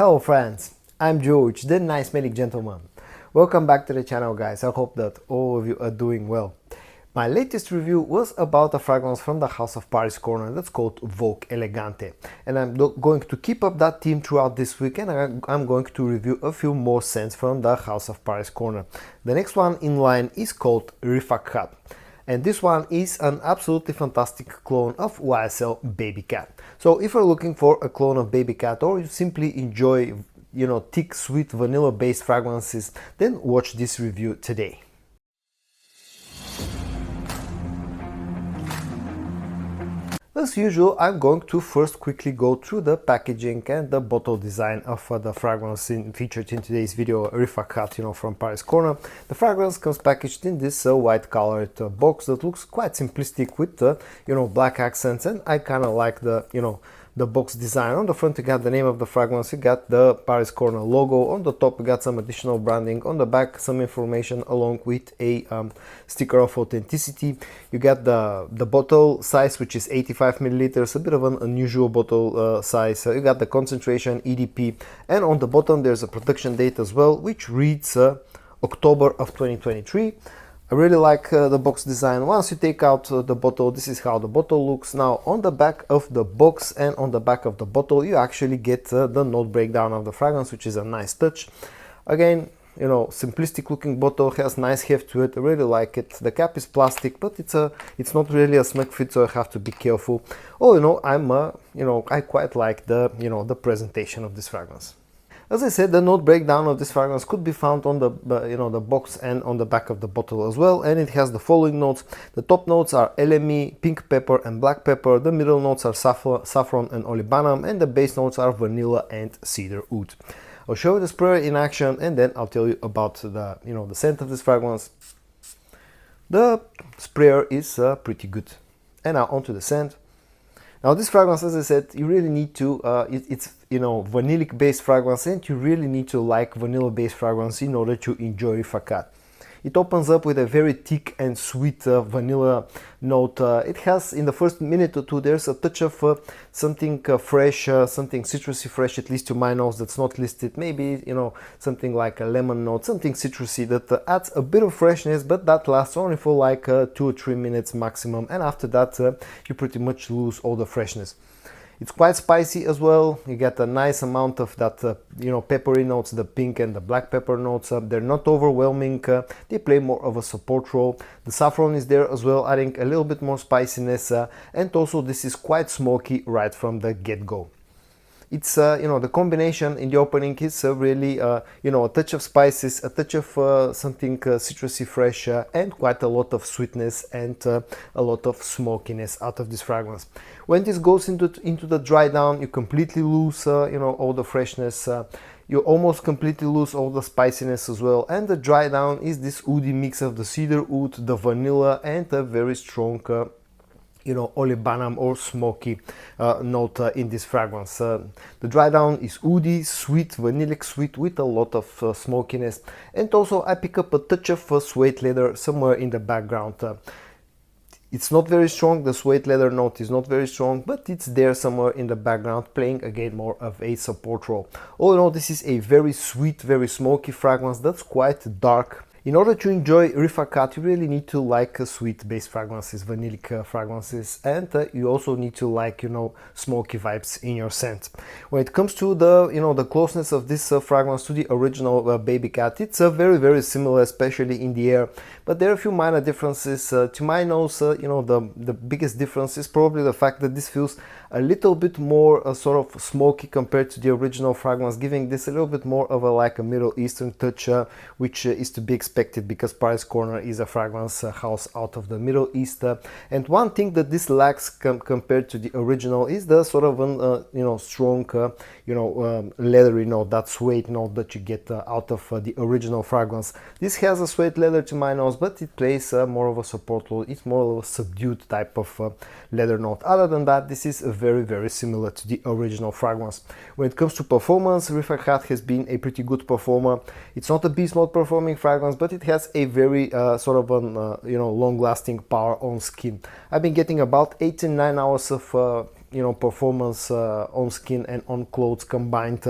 Hello friends, I'm George, the nice smelling gentleman. Welcome back to the channel guys, I hope that all of you are doing well. My latest review was about a fragrance from the house of Paris Corner that's called Vogue Elegante. And I'm going to keep up that theme throughout this week, and I'm going to review a few more scents from the house of Paris Corner. The next one in line is called Rifaaqat. And this one is an absolutely fantastic clone of YSL Babycat. So if you're looking for a clone of Babycat, or you simply enjoy, thick, sweet, vanilla-based fragrances, then watch this review today. As usual, I'm going to first quickly go through the packaging and the bottle design of the fragrance featured in today's video, Rifaaqat, from Paris Corner. The fragrance comes packaged in this white colored box that looks quite simplistic with black accents, and I kind of like the box design. On the front you got the name of the fragrance, you got the Paris Corner logo, on the top you got some additional branding, on the back some information along with a sticker of authenticity. You got the bottle size, which is 85 milliliters, a bit of an unusual bottle size. You got the concentration, EDP, and on the bottom there's a production date as well, which reads October of 2023. I really like the box design. Once you take out the bottle, this is how the bottle looks. Now on the back of the box and on the back of the bottle you actually get the note breakdown of the fragrance, which is a nice touch. Again, simplistic looking bottle, has nice heft to it. I really like it. The cap is plastic, but it's not really a snug fit, so I have to be careful. All in all, I quite like the presentation of this fragrance. As I said, the note breakdown of this fragrance could be found on the box and on the back of the bottle as well, and it has the following notes. The top notes are LME, pink pepper and black pepper. The middle notes are saffron and olibanum, and the base notes are vanilla and cedar oud. I'll show you the sprayer in action, and then I'll tell you about the scent of this fragrance. The sprayer is pretty good. And now onto the scent. Now this fragrance, as I said, you really need to, it's vanillic based fragrance, and you really need to like vanilla based fragrance in order to enjoy Rifaaqat. It opens up with a very thick and sweet vanilla note. It has, in the first minute or two, there's a touch of something fresh, something citrusy fresh, at least to my nose, that's not listed. Maybe, something like a lemon note, something citrusy that adds a bit of freshness, but that lasts only for like 2 or 3 minutes maximum. And after that, you pretty much lose all the freshness. It's quite spicy as well. You get a nice amount of that, peppery notes, the pink and the black pepper notes. They're not overwhelming. They play more of a support role. The saffron is there as well, adding a little bit more spiciness. And also this is quite smoky right from the get-go. It's, the combination in the opening is really, a touch of spices, a touch of something citrusy fresh, and quite a lot of sweetness and a lot of smokiness out of this fragrance. When this goes into the dry down, you completely lose, all the freshness. You almost completely lose all the spiciness as well. And the dry down is this woody mix of the cedar oud, the vanilla, and a very strong olibanum or smoky note in this fragrance. The dry down is woody, sweet, vanillic sweet with a lot of smokiness, and also I pick up a touch of suede leather somewhere in the background. It's not very strong, the suede leather note is not very strong, but it's there somewhere in the background, playing again more of a support role. All in all, this is a very sweet, very smoky fragrance that's quite dark. In order to enjoy Rifaaqat, you really need to like sweet-based fragrances, vanillic fragrances, and you also need to like, smoky vibes in your scent. When it comes to the closeness of this fragrance to the original Babycat, it's very, very similar, especially in the air, but there are a few minor differences. To my nose, the biggest difference is probably the fact that this feels a little bit more sort of smoky compared to the original fragrance, giving this a little bit more of a Middle Eastern touch, which is to be expected because Paris Corner is a fragrance house out of the Middle East. And one thing that this lacks compared to the original is the sort of an strong leathery note, that suede note that you get out of the original fragrance. This has a suede leather to my nose, but it plays more of a support role. It's more of a subdued type of leather note. Other than that, this is very, very similar to the original fragrance. When it comes to performance, Rifaaqat has been a pretty good performer. It's not a beast mode performing fragrance, but it has a very sort of an long-lasting power on skin. I've been getting about 8 to 9 hours of performance on skin and on clothes combined.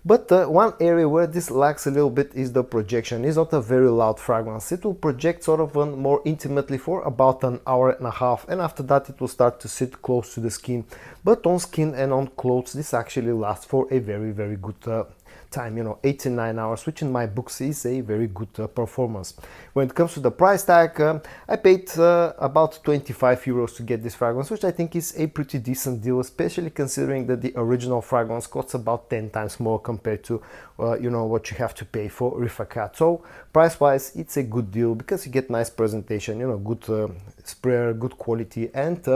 But one area where this lacks a little bit is the projection. It's not a very loud fragrance. It will project sort of more intimately for about an hour and a half, and after that it will start to sit close to the skin. But on skin and on clothes, this actually lasts for a very, very good time, 8 to 9 hours, which in my books is a very good performance. When it comes to the price tag, I paid about 25 euros to get this fragrance, which I think is a pretty decent deal, especially considering that the original fragrance costs about 10 times more compared to what you have to pay for Rifaaqat. So price wise, it's a good deal because you get nice presentation, good sprayer, good quality, and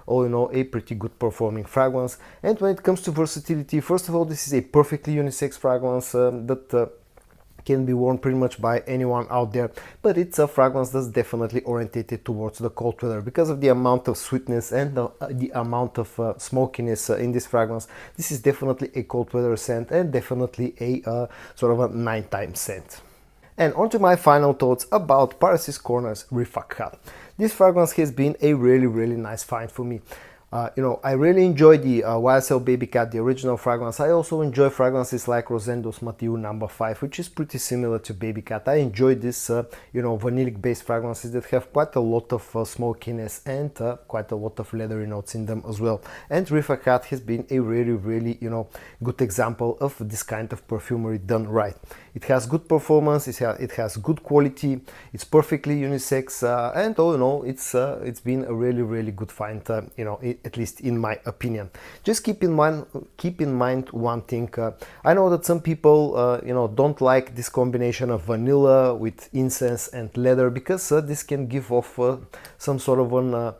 all in all, a pretty good performing fragrance. And when it comes to versatility, first of all, this is a perfectly unisex fragrance that can be worn pretty much by anyone out there, but it's a fragrance that's definitely orientated towards the cold weather because of the amount of sweetness and the amount of smokiness in this fragrance. This is definitely a cold weather scent and definitely a sort of a nighttime scent. And on to my final thoughts about Paris Corner Rifaaqat. This fragrance has been a really, really nice find for me. I really enjoy the YSL Babycat, the original fragrance. I also enjoy fragrances like Rosendo's Mathieu No. 5, which is pretty similar to Babycat. I enjoy this, vanillic based fragrances that have quite a lot of smokiness and quite a lot of leathery notes in them as well. And Rifaaqat has been a really, really, good example of this kind of perfumery done right. It has good performance, it has good quality, it's perfectly unisex, and all in all, it's been a really, really good find, at least in my opinion. Just keep in mind one thing. I know that some people don't like this combination of vanilla with incense and leather because this can give off some sort of an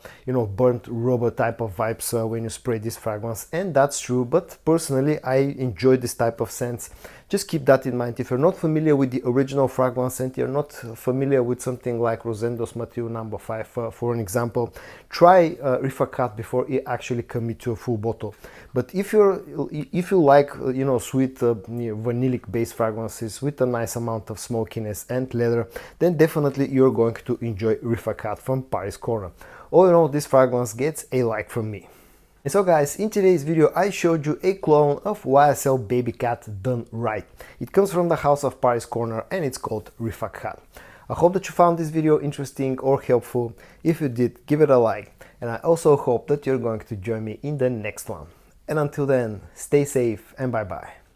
burnt rubber type of vibes when you spray this fragrance, and that's true, but personally I enjoy this type of scents. Just keep that in mind. If you're not familiar with the original fragrance and you're not familiar with something like Rosendo's Mathieu No. 5, for an example, try Rifaaqat before you actually commit to a full bottle. But if you like sweet vanillic based fragrances with a nice amount of smokiness and leather, then definitely you're going to enjoy Rifaaqat from Paris Corner. All in all, this fragrance gets a like from me. And so guys, in today's video I showed you a clone of YSL Babycat done right. It comes from the house of Paris Corner and it's called Rifaaqat. I hope that you found this video interesting or helpful. If you did, give it a like, and I also hope that you're going to join me in the next one. And until then, stay safe and bye bye.